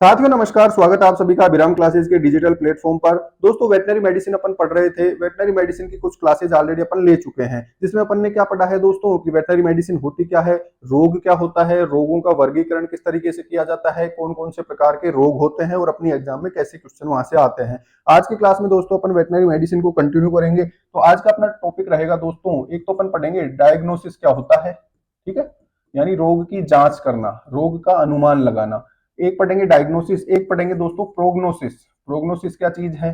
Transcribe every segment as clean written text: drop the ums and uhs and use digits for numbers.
साथियों नमस्कार, स्वागत है आप सभी का अभिराम क्लासेस के डिजिटल प्लेटफॉर्म पर। दोस्तों वेटनरी मेडिसिन अपन पढ़ रहे थे। वेटनरी मेडिसिन की कुछ क्लासेस ऑलरेडी अपन ले चुके हैं, जिसमें अपन ने क्या पढ़ा है दोस्तों कि वेटनरी मेडिसिन होती क्या है, रोग क्या होता है, रोगों का वर्गीकरण किस तरीके से किया जाता है, कौन कौन से प्रकार के रोग होते हैं और अपनी एग्जाम में कैसे क्वेश्चन वहां से आते हैं। आज की क्लास में दोस्तों अपन वेटनरी मेडिसिन को कंटिन्यू करेंगे। तो आज का अपना टॉपिक रहेगा दोस्तों, एक तो अपन पढ़ेंगे डायग्नोसिस क्या होता है, ठीक है, यानी रोग की जांच करना, रोग का अनुमान लगाना। एक पढ़ेंगे डायग्नोसिस, एक पढ़ेंगे दोस्तों प्रोग्नोसिस। प्रोग्नोसिस क्या चीज है,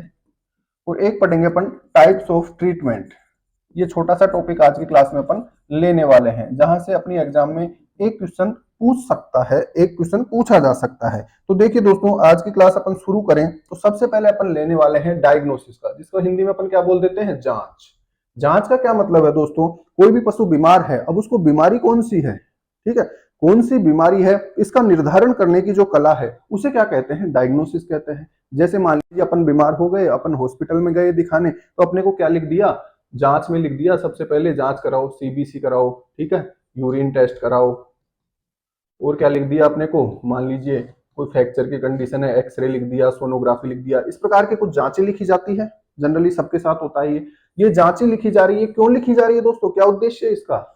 और एक पढ़ेंगे अपन टाइप्स ऑफ ट्रीटमेंट। ये छोटा सा टॉपिक आज की क्लास में अपन लेने वाले हैं, जहां से अपनी एग्जाम में एक क्वेश्चन पूछ सकता है, एक क्वेश्चन पूछा जा सकता है। तो देखिए दोस्तों, आज की क्लास अपन शुरू करें तो सबसे पहले अपन लेने वाले हैं डायग्नोसिस का, जिसको हिंदी में अपन क्या बोल देते हैं, जांच। जांच का क्या मतलब है दोस्तों, कोई भी पशु बीमार है, अब उसको बीमारी कौन सी है, ठीक है, कौन सी बीमारी है, इसका निर्धारण करने की जो कला है उसे क्या कहते हैं, डायग्नोसिस कहते हैं। जैसे मान लीजिए अपन बीमार हो गए, अपन हॉस्पिटल में गए दिखाने, तो अपने को क्या लिख दिया, जांच में लिख दिया सबसे पहले जांच कराओ, सीबीसी कराओ, ठीक है, यूरिन टेस्ट कराओ। और क्या लिख दिया अपने को, मान लीजिए कोई फ्रैक्चर की कंडीशन है, एक्सरे लिख दिया, सोनोग्राफी लिख दिया। इस प्रकार के कुछ जांचें लिखी जाती है, जनरली सबके साथ होता है ये जांचें लिखी जा रही है। क्यों लिखी जा रही है दोस्तों, क्या उद्देश्य है इसका,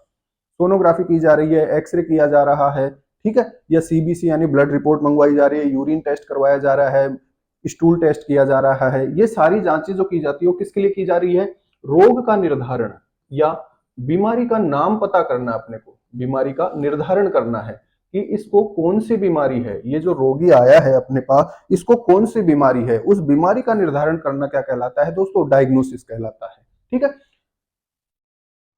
सोनोग्राफी की जा रही है, एक्सरे किया जा रहा है, ठीक है, या सीबीसी यानी ब्लड रिपोर्ट मंगवाई जा रही है, यूरिन टेस्ट करवाया जा रहा है, स्टूल टेस्ट किया जा रहा है। ये सारी जांचें जो की जाती है वो किसके लिए की जा रही है, रोग का निर्धारण या बीमारी का नाम पता करना, अपने को बीमारी का निर्धारण करना है कि इसको कौन सी बीमारी है, ये जो रोगी आया है अपने पास इसको कौन सी बीमारी है, उस बीमारी का निर्धारण करना क्या कहलाता है दोस्तों, डायग्नोसिस कहलाता है। ठीक है,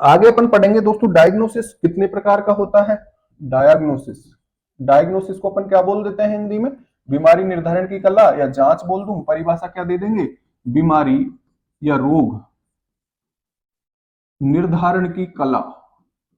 आगे अपन पढ़ेंगे दोस्तों डायग्नोसिस कितने प्रकार का होता है। डायग्नोसिस, डायग्नोसिस को अपन क्या बोल देते हैं हिंदी में, बीमारी निर्धारण की कला, या जांच बोल दूं, परिभाषा क्या दे देंगे, बीमारी या रोग निर्धारण की कला।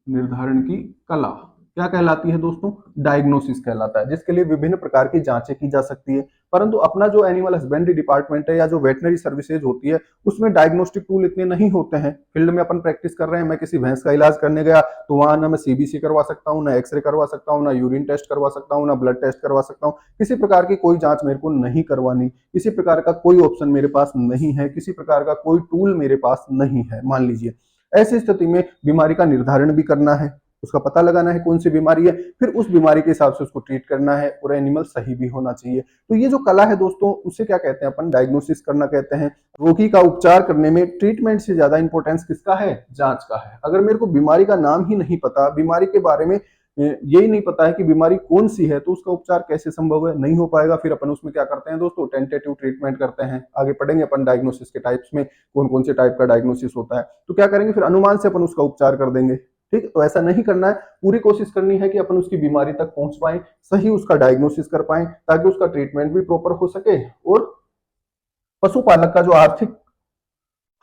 निर्धारण की कला क्या कहलाती है दोस्तों, डायग्नोसिस कहलाता है, जिसके लिए विभिन्न प्रकार की जांचें की जा सकती है। परंतु अपना जो एनिमल हस्बेंड्री डिपार्टमेंट है या जो वेटनरी सर्विसेज होती है, उसमें डायग्नोस्टिक टूल इतने नहीं होते हैं। फील्ड में अपन प्रैक्टिस कर रहे हैं, मैं किसी भैंस का इलाज करने गया तो वहां ना मैं सीबीसी करवा सकता हूँ, ना एक्सरे करवा सकता हूँ, ना यूरिन टेस्ट करवा सकता हूँ, ना ब्लड टेस्ट करवा सकता हूँ। किसी प्रकार की कोई जांच मेरे को नहीं करवानी, किसी प्रकार का कोई ऑप्शन मेरे पास नहीं है, किसी प्रकार का कोई टूल मेरे पास नहीं है। मान लीजिए ऐसी स्थिति में बीमारी का निर्धारण भी करना है, उसका पता लगाना है कौन सी बीमारी है, फिर उस बीमारी के हिसाब से उसको ट्रीट करना है, और एनिमल सही भी होना चाहिए। तो ये जो कला है दोस्तों, उसे क्या कहते हैं अपन, डायग्नोसिस करना कहते हैं। रोगी का उपचार करने में ट्रीटमेंट से ज्यादा इंपॉर्टेंस किसका है, जांच का है। अगर मेरे को बीमारी का नाम ही नहीं पता, बीमारी के बारे में यही नहीं पता है कि बीमारी कौन सी है, तो उसका उपचार कैसे संभव है, नहीं हो पाएगा। फिर अपन उसमें क्या करते हैं दोस्तों, टेंटेटिव ट्रीटमेंट करते हैं। आगे पढ़ेंगे अपन डायग्नोसिस के टाइप्स में, कौन कौन से टाइप का डायग्नोसिस होता है। तो क्या करेंगे, फिर अनुमान से अपन उसका उपचार कर देंगे। ठीक, तो ऐसा नहीं करना है, पूरी कोशिश करनी है कि अपन उसकी बीमारी तक पहुंच पाए, सही उसका डायग्नोसिस कर पाए, ताकि उसका ट्रीटमेंट भी प्रॉपर हो सके और पशुपालक का जो आर्थिक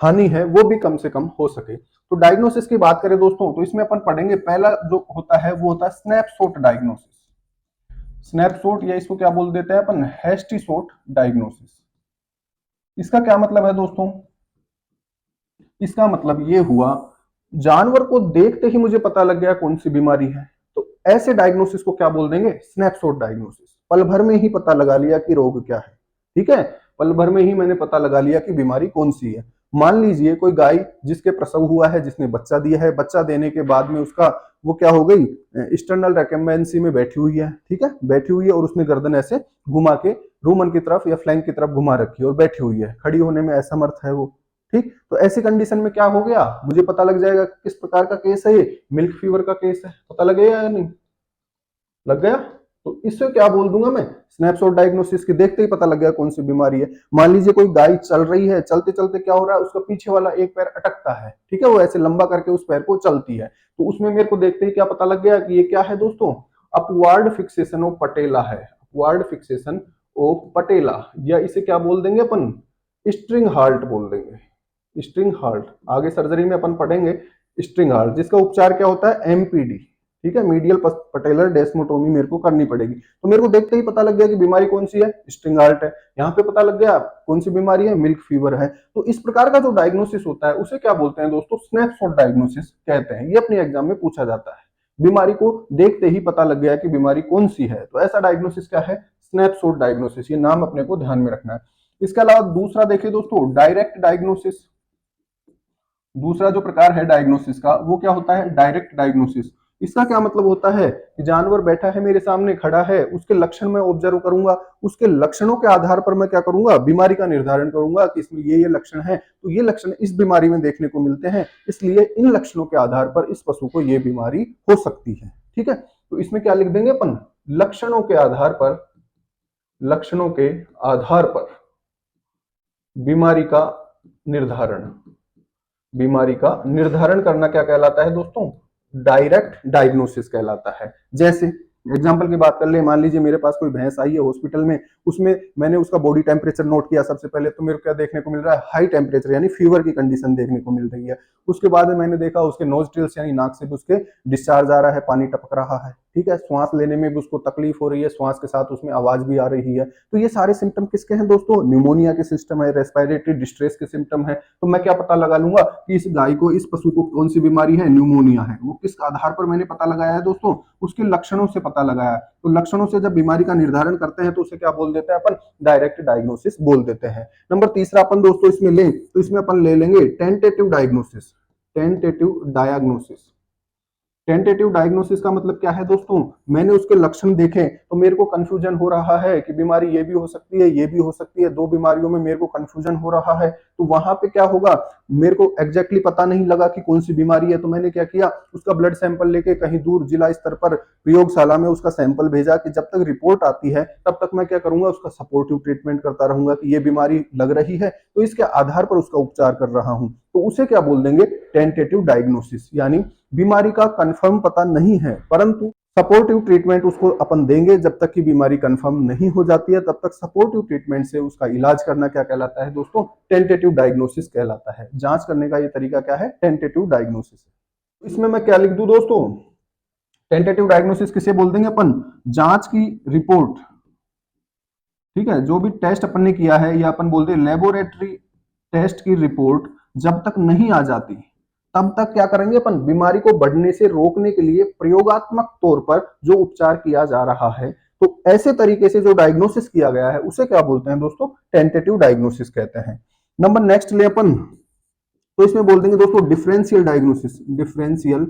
हानि है वो भी कम से कम हो सके। तो डायग्नोसिस की बात करें दोस्तों, तो इसमें अपन पढ़ेंगे, पहला जो होता है वो होता है स्नैपशॉट डायग्नोसिस। स्नैपशॉट या इसको क्या बोल देते हैं अपन, हैस्टी शॉट डायग्नोसिस। इसका क्या मतलब है दोस्तों, इसका मतलब ये हुआ, जानवर को देखते ही मुझे पता लग गया कौन सी बीमारी है, तो ऐसे डायग्नोसिस को क्या बोल देंगे, स्नैपशॉट डायग्नोसिस। पल भर में ही पता लगा लिया कि रोग क्या है, ठीक है, पल भर में ही मैंने पता लगा लिया कि बीमारी कौन सी है। मान लीजिए कोई गाय जिसके प्रसव हुआ है, जिसने बच्चा दिया है, बच्चा देने के बाद में उसका वो क्या हो गई, एक्सटर्नल रेकम्बेंसी में बैठी हुई है, ठीक है, बैठी हुई है, और उसने गर्दन ऐसे घुमा के रूमन की तरफ या फ्लैंक की तरफ घुमा रखी है और बैठी हुई है, खड़ी होने में असमर्थ है वो। ठीक, तो ऐसी कंडीशन में क्या हो गया, मुझे पता लग जाएगा किस प्रकार का केस है ये, मिल्क फीवर का केस है, पता लगेगा या नहीं, लग गया। तो इससे क्या बोल दूंगा मैं, स्नैपशॉट डायग्नोसिस के देखते ही पता लग गया कौन सी बीमारी है। मान लीजिए कोई गाय चल रही है, चलते चलते क्या हो रहा है, उसका पीछे वाला एक पैर अटकता है, ठीक है, वो ऐसे लंबा करके उस पैर को चलती है, तो उसमें मेरे को देखते ही क्या पता लग गया कि ये क्या है दोस्तों, अपवार्ड फिक्सेशन ऑफ पटेला है, अपवार्ड फिक्सेशन ऑफ पटेला, या इसे क्या बोल देंगे अपन, स्ट्रिंग हार्ट बोल देंगे, स्ट्रिंग हार्ट। आगे सर्जरी में अपन पढ़ेंगे स्ट्रिंग हार्ट, जिसका उपचार क्या होता है, एमपीडी, ठीक है, मीडियल पटेलर डेस्मोटोमी मेरे को करनी पड़ेगी। तो मेरे को देखते ही पता लग गया कि बीमारी कौन सी है, स्ट्रिंग हार्ट है। यहाँ पे पता लग गया कौन सी बीमारी है, मिल्क फीवर है। तो इस प्रकार का जो डायग्नोसिस होता है उसे क्या बोलते हैं दोस्तों, स्नैपशॉट डायग्नोसिस कहते हैं। ये अपने एग्जाम में पूछा जाता है, बीमारी को देखते ही पता लग गया कि बीमारी कौन सी है, तो ऐसा डायग्नोसिस क्या है, स्नैपशॉट डायग्नोसिस, ये नाम अपने को ध्यान में रखना है। इसके अलावा दूसरा देखिए दोस्तों, डायरेक्ट डायग्नोसिस। दूसरा जो प्रकार है डायग्नोसिस का वो क्या होता है, डायरेक्ट डायग्नोसिस। इसका क्या मतलब होता है कि जानवर बैठा है मेरे सामने खड़ा है, उसके लक्षण मैं ऑब्जर्व करूंगा, उसके लक्षणों के आधार पर मैं क्या करूंगा, बीमारी का निर्धारण करूंगा कि इसमें ये लक्षण है, तो ये लक्षण इस बीमारी में देखने को मिलते हैं, इसलिए इन लक्षणों के आधार पर इस पशु को ये बीमारी हो सकती है। ठीक है, तो इसमें क्या लिख देंगे अपन, लक्षणों के आधार पर, लक्षणों के आधार पर बीमारी का निर्धारण, बीमारी का निर्धारण करना क्या कहलाता है दोस्तों, डायरेक्ट डायग्नोसिस कहलाता है। जैसे एग्जांपल की बात कर ले, मान लीजिए मेरे पास कोई भैंस आई है हॉस्पिटल में, उसमें मैंने उसका बॉडी टेम्परेचर नोट किया, सबसे पहले तो मेरे को क्या देखने को मिल रहा है, हाई टेम्परेचर यानी फीवर की कंडीशन देखने को मिल रही है। उसके बाद में मैंने देखा उसके नोस्ट्रिल्स यानी नाक से भी उसके डिस्चार्ज आ रहा है, पानी टपक रहा है। ठीक है, श्वास लेने में भी उसको तकलीफ हो रही है, श्वास के साथ उसमें आवाज भी आ रही है। तो ये सारे सिम्टम किसके हैं दोस्तों, न्यूमोनिया के सिस्टम है, रेस्पिरेटरी डिस्ट्रेस के सिम्टम है। तो मैं क्या पता लगा लूंगा कि इस गाय को, इस पशु को कौन सी बीमारी है, न्यूमोनिया है। वो किस आधार पर मैंने पता लगाया है दोस्तों, उसके लक्षणों से पता लगाया। तो लक्षणों से जब बीमारी का निर्धारण करते हैं तो उसे क्या बोल देते हैं अपन, डायरेक्ट डायग्नोसिस बोल देते हैं। नंबर तीसरा अपन दोस्तों इसमें ले, तो इसमें अपन ले लेंगे tentative diagnosis. Tentative diagnosis, tentative diagnosis का मतलब क्या है दोस्तों, मैंने उसके लक्षण देखे तो मेरे को कंफ्यूजन हो रहा है कि बीमारी ये भी हो सकती है, ये भी हो सकती है, दो बीमारियों में मेरे को कंफ्यूजन हो रहा है। तो वहां पे क्या होगा, मेरे को एग्जैक्टली पता नहीं लगा कि कौन सी बीमारी है, तो मैंने क्या किया, उसका ब्लड सैंपल लेके कहीं दूर जिला स्तर पर प्रयोगशाला में उसका सैंपल भेजा कि जब तक रिपोर्ट आती है तब तक मैं क्या करूंगा, उसका सपोर्टिव ट्रीटमेंट करता रहूंगा कि ये बीमारी लग रही है तो इसके आधार पर उसका उपचार कर रहा हूं। तो उसे क्या बोल देंगे, टेंटेटिव डायग्नोसिस। यानी बीमारी का कंफर्म पता नहीं है परंतु सपोर्टिव ट्रीटमेंट उसको अपन देंगे, जब तक कि बीमारी कंफर्म नहीं हो जाती है तब तक सपोर्टिव ट्रीटमेंट से उसका इलाज करना क्या कहलाता है दोस्तों, टेंटेटिव डायग्नोसिस कहलाता है। जांच करने का ये तरीका क्या है, टेंटेटिव डायग्नोसिस। इसमें मैं क्या लिख दूं दोस्तों, टेंटेटिव डायग्नोसिस किसे बोल देंगे अपन, जांच की रिपोर्ट। ठीक है, जो भी टेस्ट अपन ने किया है या अपन बोलते हैं लेबोरेटरी टेस्ट की रिपोर्ट जब तक नहीं आ जाती तब तक क्या करेंगे अपन, बीमारी को बढ़ने से रोकने के लिए प्रयोगात्मक तौर पर जो उपचार किया जा रहा है, तो ऐसे तरीके से जो डायग्नोसिस किया गया है उसे क्या बोलते हैं दोस्तों, टेंटेटिव डायग्नोसिस कहते हैं। नंबर नेक्स्ट ले अपन, तो इसमें बोल देंगे दोस्तों डिफरेंशियल डायग्नोसिस। डिफरेंशियल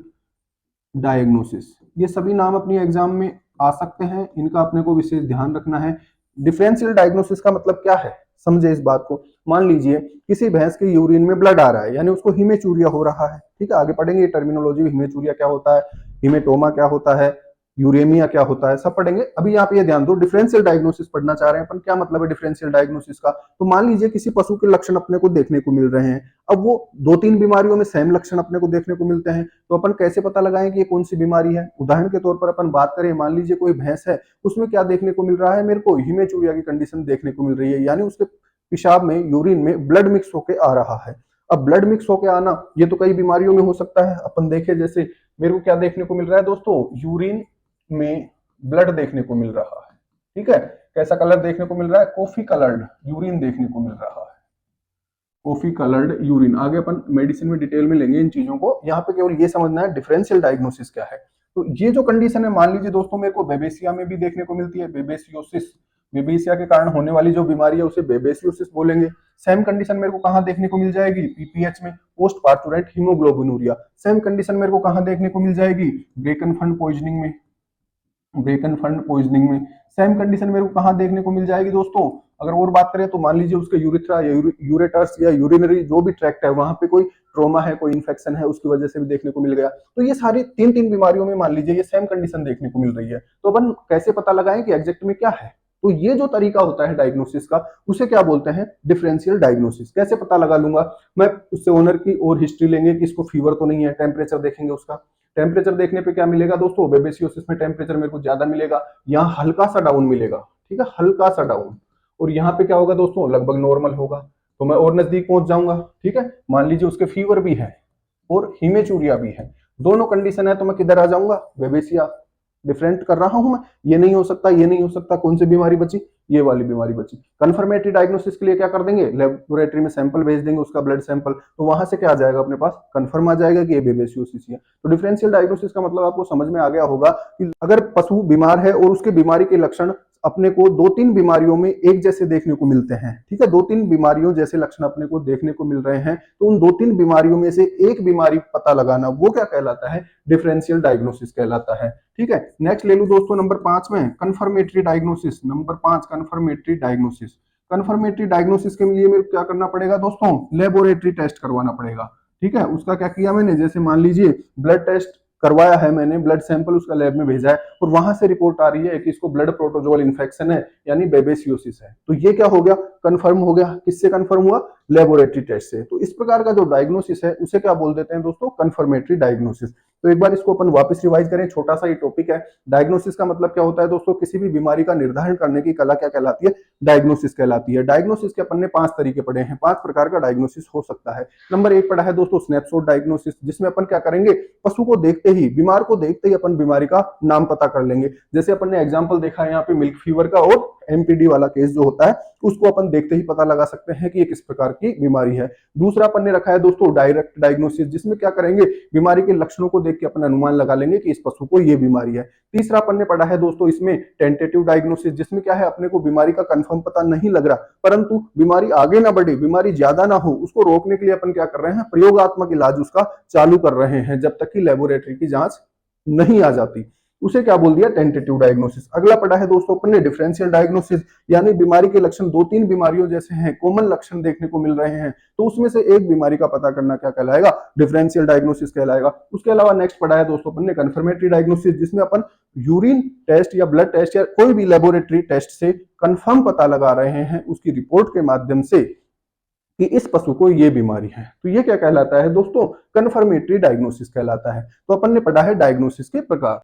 डायग्नोसिस, ये सभी नाम अपनी एग्जाम में आ सकते हैं, इनका अपने को विशेष ध्यान रखना है। डिफरेंशियल डायग्नोसिस का मतलब क्या है, समझे इस बात को। मान लीजिए किसी भैंस के यूरिन में ब्लड आ रहा है यानी उसको हिमेचूरिया हो रहा है। ठीक है, आगे पढ़ेंगे टर्मिनोलॉजी, हिमेचूरिया क्या होता है, हिमेटोमा क्या होता है, यूरेमिया क्या होता है, सब पढ़ेंगे। अभी आप ये ध्यान दो, डिफरेंशियल डायग्नोसिस पढ़ना चाह रहे हैं अपन, क्या मतलब है डिफरेंशियल डायग्नोसिस का। तो मान लीजिए किसी पशु के लक्षण अपने को देखने को मिल रहे हैं, अब वो दो तीन बीमारियों में सेम लक्षण अपने को देखने को मिलते हैं, तो अपन कैसे पता लगाएं कि ये कौन सी बीमारी है। उदाहरण के तौर पर अपन बात करें, मान लीजिए कोई भैंस है, उसमें क्या देखने को मिल रहा है, मेरे को हिमेचूरिया की कंडीशन देखने को मिल रही है, यानी उसके पेशाब में, यूरिन में ब्लड मिक्स होके आ रहा है। अब ब्लड मिक्स होके आना ये तो कई बीमारियों में हो सकता है। अपन देखें, जैसे मेरे को क्या देखने को मिल रहा है दोस्तों, यूरिन में ब्लड देखने को मिल रहा है। ठीक है, कैसा कलर देखने को मिल रहा है, कॉफी कलर्ड यूरिन देखने को मिल रहा है, कॉफी कलर्ड यूरिन। आगे अपन मेडिसिन में डिटेल में लेंगे इन चीजों को, यहाँ पे केवल ये समझना है डिफरेंशियल डायग्नोसिस क्या है। तो ये जो कंडीशन है, मान लीजिए दोस्तों मेरे को बेबेसिया में भी देखने को मिलती है, बेबेसियोसिस, बेबेसिया के कारण होने वाली जो बीमारी है उसे बेबेसियोसिस बोलेंगे। सेम कंडीशन मेरे को कहां देखने को मिल जाएगी, पीपीएच में, पोस्ट पार्टुरेंट हीमोग्लोबिनूरिया। सेम कंडीशन मेरे को कहां देखने को मिल जाएगी, ब्रेकनफंड पॉइजनिंग में, ब्रेकनफंड पॉइजनिंग में। सेम कंडीशन मेरे को कहां देखने को मिल जाएगी दोस्तों, अगर और बात करें तो मान लीजिए उसके यूरिथ्रा या यूरेटर्स या यूरिनरी जो भी ट्रैक्ट है वहां पे कोई ट्रोमा है, कोई इन्फेक्शन है, उसकी वजह से भी देखने को मिल गया। तो ये सारी तीन तीन बीमारियों में मान लीजिए ये सेम कंडीशन देखने को मिल रही है, तो अपन कैसे पता लगाएं कि एग्जैक्ट में क्या है। तो ये जो तरीका होता है डायग्नोसिस का उसे क्या बोलते हैं, डिफरेंशियल डायग्नोसिस। कैसे पता लगा लूंगा मैं, उससे ओनर की और हिस्ट्री लेंगे कि इसको फीवर तो नहीं है, टेम्परेचर देखेंगे उसका, टेम्परेचर देखने पे क्या मिलेगा दोस्तों, बेबेसियोसिस में टेम्परेचर मेरे को ज्यादा मिलेगा, यहाँ हल्का सा डाउन मिलेगा। ठीक है, हल्का सा डाउन, और यहाँ पे क्या होगा दोस्तों, लगभग नॉर्मल होगा, तो मैं और नजदीक पहुंच जाऊंगा। ठीक है, मान लीजिए उसके फीवर भी है और हिमेचूरिया भी है, दोनों कंडीशन है, तो मैं किधर आ जाऊंगा, बेबेसिया। डिफरेंट कर रहा हूं मैं, ये नहीं हो सकता, ये नहीं हो सकता, कौन सी बीमारी बची, ये वाली बीमारी बची। कंफर्मेटरी डायग्नोसिस के लिए क्या कर देंगे, लेबोरेटरी में सैंपल भेज देंगे, उसका ब्लड सैंपल, तो वहां से क्या आ जाएगा अपने पास, कंफर्म आ जाएगा कि ये बेबेसियोसिस है। तो डिफरेंशियल डायग्नोसिस का मतलब आपको समझ में आ गया होगा कि अगर पशु बीमार है और उसके बीमारी के लक्षण अपने को 2-3 बीमारियों में एक जैसे देखने को मिलते हैं, ठीक है, 2-3 बीमारियों जैसे लक्षण अपने को देखने को मिल रहे हैं, तो उन 2-3 बीमारियों में से एक बीमारी पता लगाना वो क्या कहलाता है, डिफरेंशियल डायग्नोसिस कहलाता है। ठीक है, नेक्स्ट ले लूं दोस्तों नंबर 5 में confirmatory diagnosis. Number 5 confirmatory diagnosis. Confirmatory diagnosis के लिए मेरे को क्या करना पड़ेगा दोस्तों, लेबोरेटरी टेस्ट करवाना पड़ेगा। ठीक है, उसका क्या किया मैंने, जैसे मान लीजिए ब्लड टेस्ट करवाया है मैंने, ब्लड सैंपल उसका लैब में भेजा है और वहां से रिपोर्ट आ रही है कि इसको ब्लड प्रोटोजोअल इन्फेक्शन है यानी बेबेसियोसिस है, तो ये क्या हो गया, कंफर्म हो गया। किससे कंफर्म हुआ, लेबोरेटरी टेस्ट से। तो इस प्रकार का जो डायग्नोसिस है उसे क्या बोल देते हैं दोस्तों, कंफर्मेटरी डायग्नोसिस। तो एक बार इसको अपन वापस रिवाइज करें, छोटा सा ये टॉपिक है। डायग्नोसिस का मतलब क्या होता है दोस्तों, किसी भी बीमारी का निर्धारण करने की कला क्या कहलाती है, डायग्नोसिस कहलाती है। डायग्नोसिस के अपन ने 5 तरीके पढ़े हैं, 5 प्रकार का डायग्नोसिस हो सकता है। नंबर 1 पढ़ा है दोस्तों स्नैपशॉट डायग्नोसिस, जिसमें अपन क्या करेंगे, पशु को देखते ही, बीमार को देखते ही अपन बीमारी का नाम पता कर लेंगे। जैसे अपन ने एग्जांपल देखा है यहाँ पे मिल्क फीवर का और एमपीडी वाला केस जो होता है, उसको अपन देखते ही पता लगा सकते हैं कि ये किस प्रकार की बीमारी है। दूसरा अपन ने रखा है दोस्तों डायरेक्ट डायग्नोसिस, जिसमें क्या करेंगे, बीमारी के लक्षणों को देख के अपन अनुमान लगा लेंगे कि इस पशु को ये बीमारी है। तीसरा अपन ने पढ़ा है दोस्तों इसमें टेंटेटिव डायग्नोसिस, जिसमें क्या है, अपने को बीमारी का कंफर्म पता नहीं लग रहा, परंतु बीमारी आगे ना बढ़े, बीमारी ज्यादा ना हो, उसको रोकने के लिए अपन क्या कर रहे हैं, प्रयोगात्मक इलाज उसका चालू कर रहे हैं जब तक कि लेबोरेटरी की जांच नहीं आ जाती। उसे क्या बोल दिया, टेंटेटिव डायग्नोसिस। अगला पढ़ा है दोस्तों अपन ने डिफरेंशियल डायग्नोसिस, यानी बीमारी के लक्षण 2-3 बीमारियों जैसे हैं, कॉमन लक्षण देखने को मिल रहे हैं, तो उसमें से एक बीमारी का पता करना क्या कहलाएगा, डिफरेंशियल डायग्नोसिस कहलाएगा। उसके अलावा नेक्स्ट पढ़ा है दोस्तों अपन ने कंफर्मेटरी डायग्नोसिस, जिसमें अपन यूरिन टेस्ट या ब्लड टेस्ट या कोई भी लेबोरेटरी टेस्ट से कंफर्म पता लगा रहे हैं उसकी रिपोर्ट के माध्यम से कि इस पशु को ये बीमारी है। तो ये क्या कहलाता है दोस्तों, कंफर्मेटरी डायग्नोसिस कहलाता है। तो अपन ने पढ़ा है डायग्नोसिस के प्रकार।